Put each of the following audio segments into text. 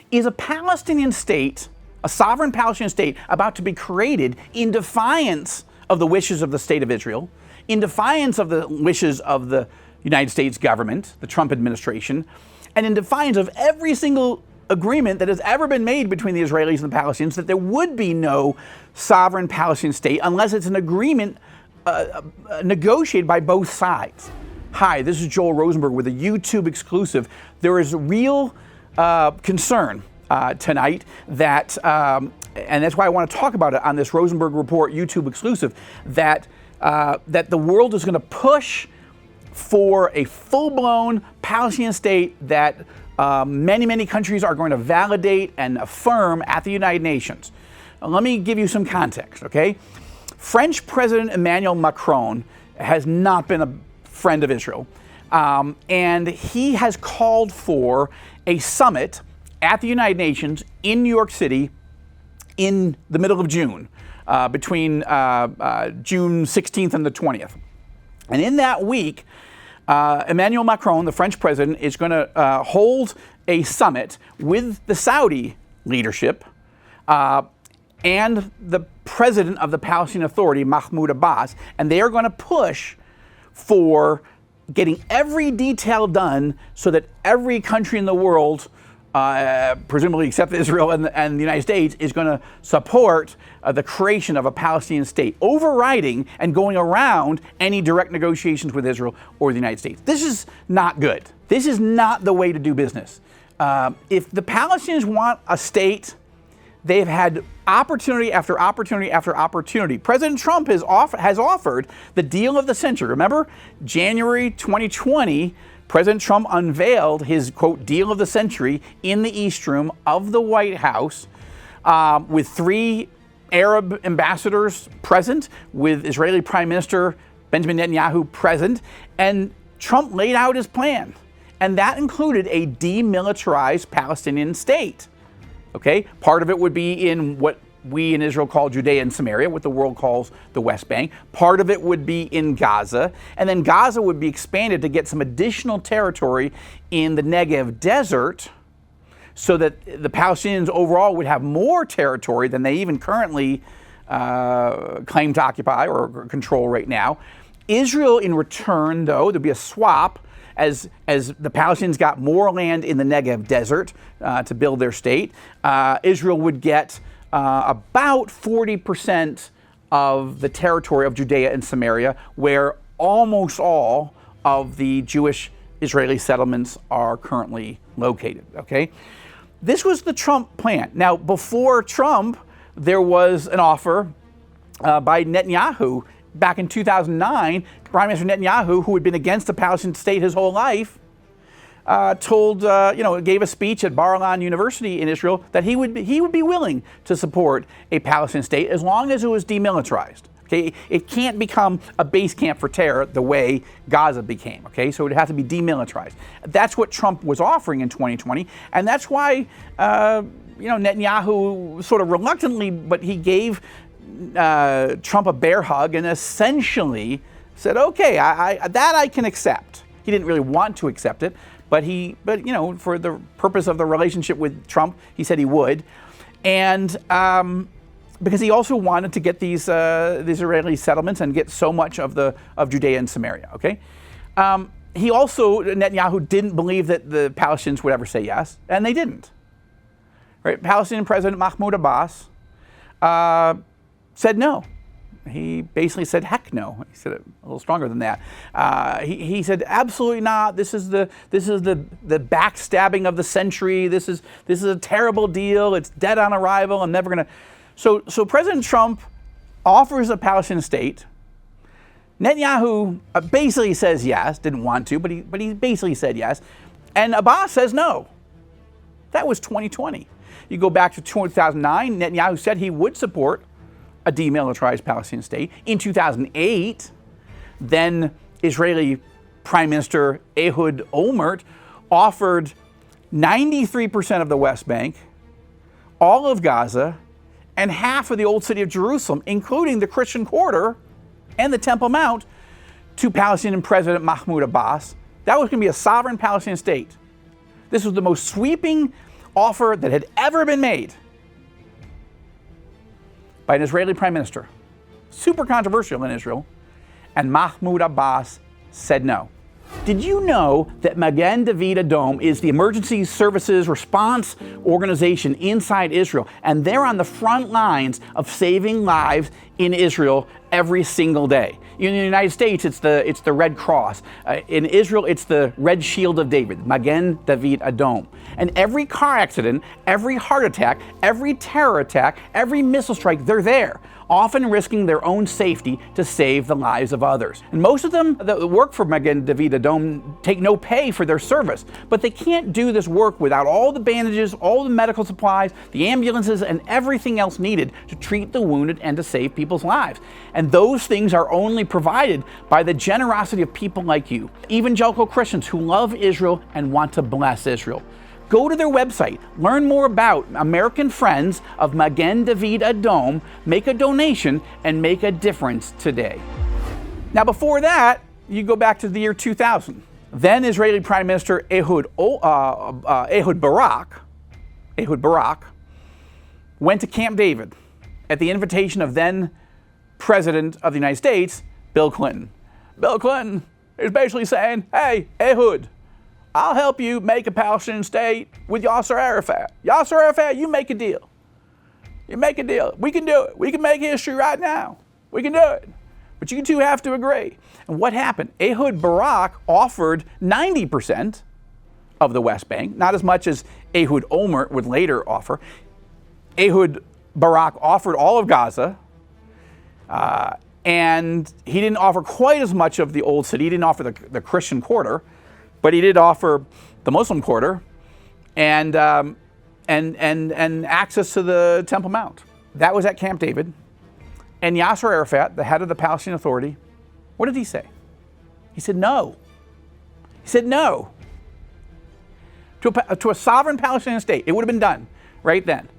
Is a Palestinian state, a sovereign Palestinian state, about to be created in defiance of the wishes of the state of Israel, in defiance of the wishes of the United States government, the Trump administration, and in defiance of every single agreement that has ever been made between the Israelis and the Palestinians, that there would be no sovereign Palestinian state unless it's an agreement negotiated by both sides. Hi, this is Joel Rosenberg with a YouTube exclusive. There is real concern tonight that, and that's why I want to talk about it on this Rosenberg Report YouTube exclusive, that the world is going to push for a full-blown Palestinian state that many countries are going to validate and affirm at the United Nations. Now, let me give you some context, okay? French President Emmanuel Macron has not been a friend of Israel, and he has called for a summit at the United Nations in New York City in the middle of June, between June 16th and the 20th. And in that week, Emmanuel Macron, the French president, is going to hold a summit with the Saudi leadership and the president of the Palestinian Authority, Mahmoud Abbas, and they are going to push for getting every detail done so that every country in the world, presumably except Israel and the United States, is going to support the creation of a Palestinian state, overriding and going around any direct negotiations with Israel or the United States. This is not good. This is not the way to do business. If the Palestinians want a state, they've had opportunity after opportunity after opportunity. President Trump has offered the deal of the century. Remember, January 2020, President Trump unveiled his, quote, deal of the century in the East Room of the White House with 3 Arab ambassadors present, with Israeli Prime Minister Benjamin Netanyahu present, and Trump laid out his plan. And that included a demilitarized Palestinian state. Okay, part of it would be in what we in Israel call Judea and Samaria, what the world calls the West Bank. Part of it would be in Gaza, and then Gaza would be expanded to get some additional territory in the Negev desert, so that the Palestinians overall would have more territory than they even currently claim to occupy or control right now. Israel, in return, though, there'd be a swap. As the Palestinians got more land in the Negev desert to build their state, Israel would get about 40% of the territory of Judea and Samaria, where almost all of the Jewish Israeli settlements are currently located. Okay, this was the Trump plan. Now, before Trump, there was an offer by Netanyahu. Back in 2009, Prime Minister Netanyahu, who had been against the Palestinian state his whole life, gave a speech at Bar-Ilan University in Israel that he would be willing to support a Palestinian state as long as it was demilitarized. Okay, it can't become a base camp for terror the way Gaza became. Okay, so it has to be demilitarized. That's what Trump was offering in 2020, and that's why Netanyahu sort of reluctantly, but he gave Trump a bear hug and essentially said, okay, that I can accept. He didn't really want to accept it, but for the purpose of the relationship with Trump, he said he would. And because he also wanted to get these Israeli settlements and get so much of Judea and Samaria, okay? He also, Netanyahu, didn't believe that the Palestinians would ever say yes, and they didn't. Right? Palestinian President Mahmoud Abbas said no. He basically said heck no. He said it a little stronger than that. He said absolutely not. This is the backstabbing of the century. This is a terrible deal. It's dead on arrival. I'm never going to. So President Trump offers a Palestinian state. Netanyahu basically says yes. Didn't want to, but he basically said yes. And Abbas says no. That was 2020. You go back to 2009. Netanyahu said he would support a demilitarized Palestinian state. In 2008, then Israeli Prime Minister Ehud Olmert offered 93% of the West Bank, all of Gaza, and half of the old city of Jerusalem, including the Christian Quarter and the Temple Mount, to Palestinian President Mahmoud Abbas. That was going to be a sovereign Palestinian state. This was the most sweeping offer that had ever been made by an Israeli prime minister, super controversial in Israel, and Mahmoud Abbas said no. Did you know that Magen David Adom is the emergency services response organization inside Israel, and they're on the front lines of saving lives in Israel every single day? In the United States, it's the Red Cross. In Israel, it's the Red Shield of David, Magen David Adom. And every car accident, every heart attack, every terror attack, every missile strike, they're there, often risking their own safety to save the lives of others. And most of them that work for Magen David Adom take no pay for their service, but they can't do this work without all the bandages, all the medical supplies, the ambulances, and everything else needed to treat the wounded and to save people's lives. And those things are only provided by the generosity of people like you, evangelical Christians who love Israel and want to bless Israel. Go to their website, learn more about American Friends of Magen David Adom, make a donation, and make a difference today. Now, before that, you go back to the year 2000. Then Israeli Prime Minister Ehud Barak went to Camp David at the invitation of then President of the United States, Bill Clinton. Bill Clinton is basically saying, hey, Ehud, I'll help you make a Palestinian state with Yasser Arafat. Yasser Arafat, you make a deal. You make a deal. We can do it. We can make history right now. We can do it. But you two have to agree. And what happened? Ehud Barak offered 90% of the West Bank, not as much as Ehud Olmert would later offer. Ehud Barak offered all of Gaza, and he didn't offer quite as much of the Old City. He didn't offer the Christian quarter, but he did offer the Muslim quarter and access to the Temple Mount. That was at Camp David. And Yasser Arafat, the head of the Palestinian Authority, what did he say? He said no. He said no to a sovereign Palestinian state. It would have been done right then.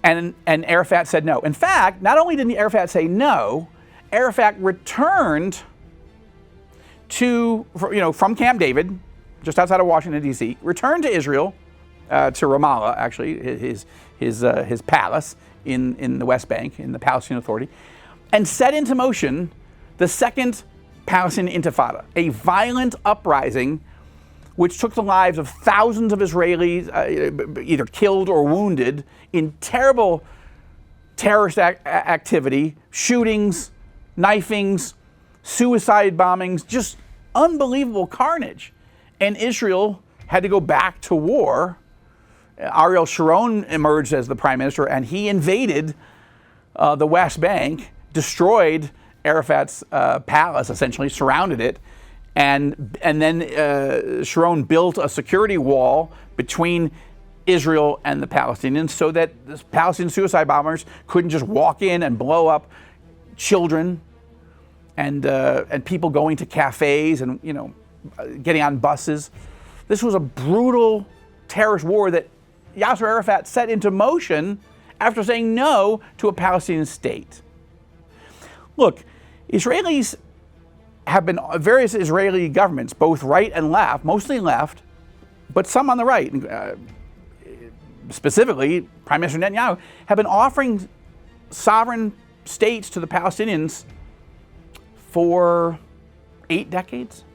And Arafat said no. In fact, not only did Arafat say no, Arafat returned from Camp David, just outside of Washington, D.C., returned to Israel, to Ramallah, actually, his palace in the West Bank, in the Palestinian Authority, and set into motion the Second Palestinian Intifada, a violent uprising which took the lives of thousands of Israelis, either killed or wounded, in terrible terrorist activity, shootings, knifings, suicide bombings, just unbelievable carnage. And Israel had to go back to war. Ariel Sharon emerged as the prime minister, and he invaded the West Bank, destroyed Arafat's palace, essentially surrounded it, and then Sharon built a security wall between Israel and the Palestinians so that the Palestinian suicide bombers couldn't just walk in and blow up children and people going to cafes and getting on buses. This was a brutal terrorist war that Yasser Arafat set into motion after saying no to a Palestinian state. Look, various Israeli governments, both right and left, mostly left, but some on the right, specifically Prime Minister Netanyahu, have been offering sovereign states to the Palestinians for 8 decades.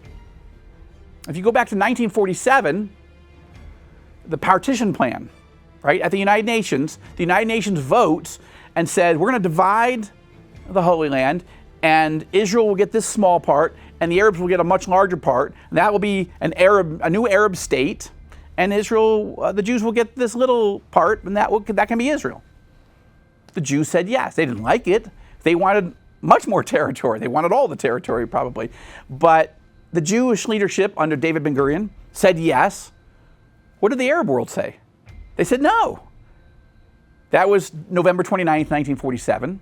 If you go back to 1947, the partition plan, right, at the United Nations votes and said, we're going to divide the Holy Land, and Israel will get this small part, and the Arabs will get a much larger part, and that will be a new Arab state, and Israel, the Jews will get this little part, and that can be Israel. The Jews said yes. They didn't like it. They wanted much more territory. They wanted all the territory, probably. But the Jewish leadership under David Ben-Gurion said yes. What did the Arab world say? They said no. That was November 29th, 1947.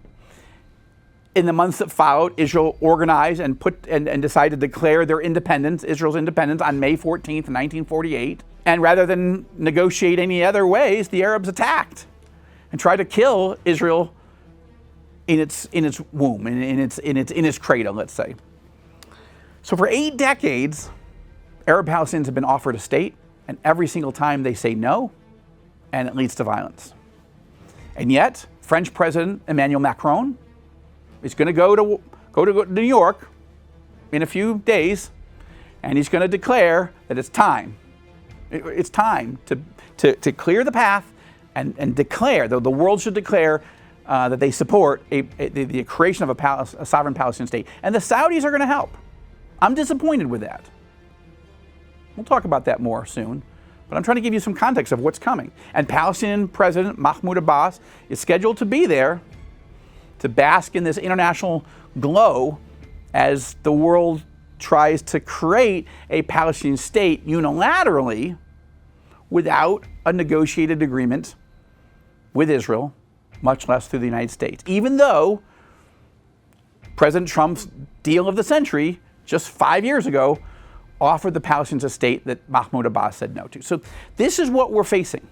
In the months that followed, Israel organized and decided to declare their independence, Israel's independence, on May 14th, 1948. And rather than negotiate any other ways, the Arabs attacked and tried to kill Israel in its womb, in its cradle, let's say. So for 8 decades, Arab Palestinians have been offered a state, and every single time they say no, and it leads to violence. And yet, French President Emmanuel Macron is going to go to New York in a few days, and he's going to declare that it's time. It's time to clear the path and declare, the world should declare that they support the creation of a sovereign Palestinian state. And the Saudis are going to help. I'm disappointed with that. We'll talk about that more soon. But I'm trying to give you some context of what's coming. And Palestinian President Mahmoud Abbas is scheduled to be there to bask in this international glow as the world tries to create a Palestinian state unilaterally without a negotiated agreement with Israel, much less through the United States. Even though President Trump's deal of the century just 5 years ago offered the Palestinians a state that Mahmoud Abbas said no to. So this is what we're facing.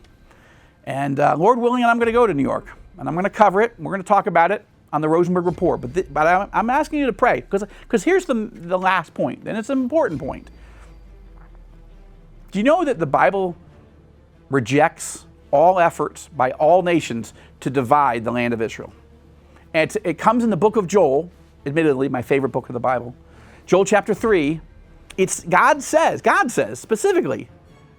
And Lord willing, I'm going to go to New York, and I'm going to cover it. We're going to talk about it on the Rosenberg Report. But I'm asking you to pray, because here's the last point, and it's an important point. Do you know that the Bible rejects all efforts by all nations to divide the land of Israel? And it comes in the book of Joel, admittedly my favorite book of the Bible. Joel chapter 3, God says specifically,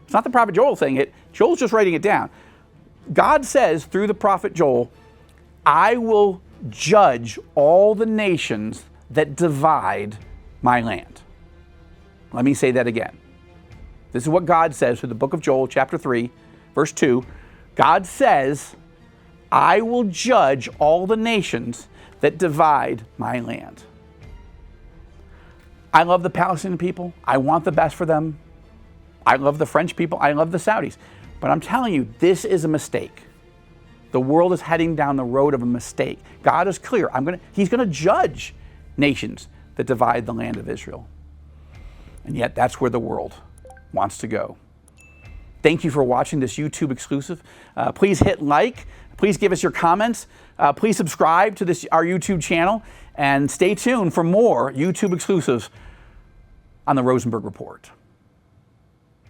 it's not the prophet Joel saying it, Joel's just writing it down. God says through the prophet Joel, I will judge all the nations that divide my land. Let me say that again. This is what God says through the book of Joel, chapter 3, verse 2. God says, I will judge all the nations that divide my land. I love the Palestinian people. I want the best for them. I love the French people. I love the Saudis. But I'm telling you, this is a mistake. The world is heading down the road of a mistake. God is clear. He's going to judge nations that divide the land of Israel. And yet that's where the world wants to go. Thank you for watching this YouTube exclusive. Please hit like. Please give us your comments. Please subscribe to our YouTube channel. And stay tuned for more YouTube exclusives on the Rosenberg Report.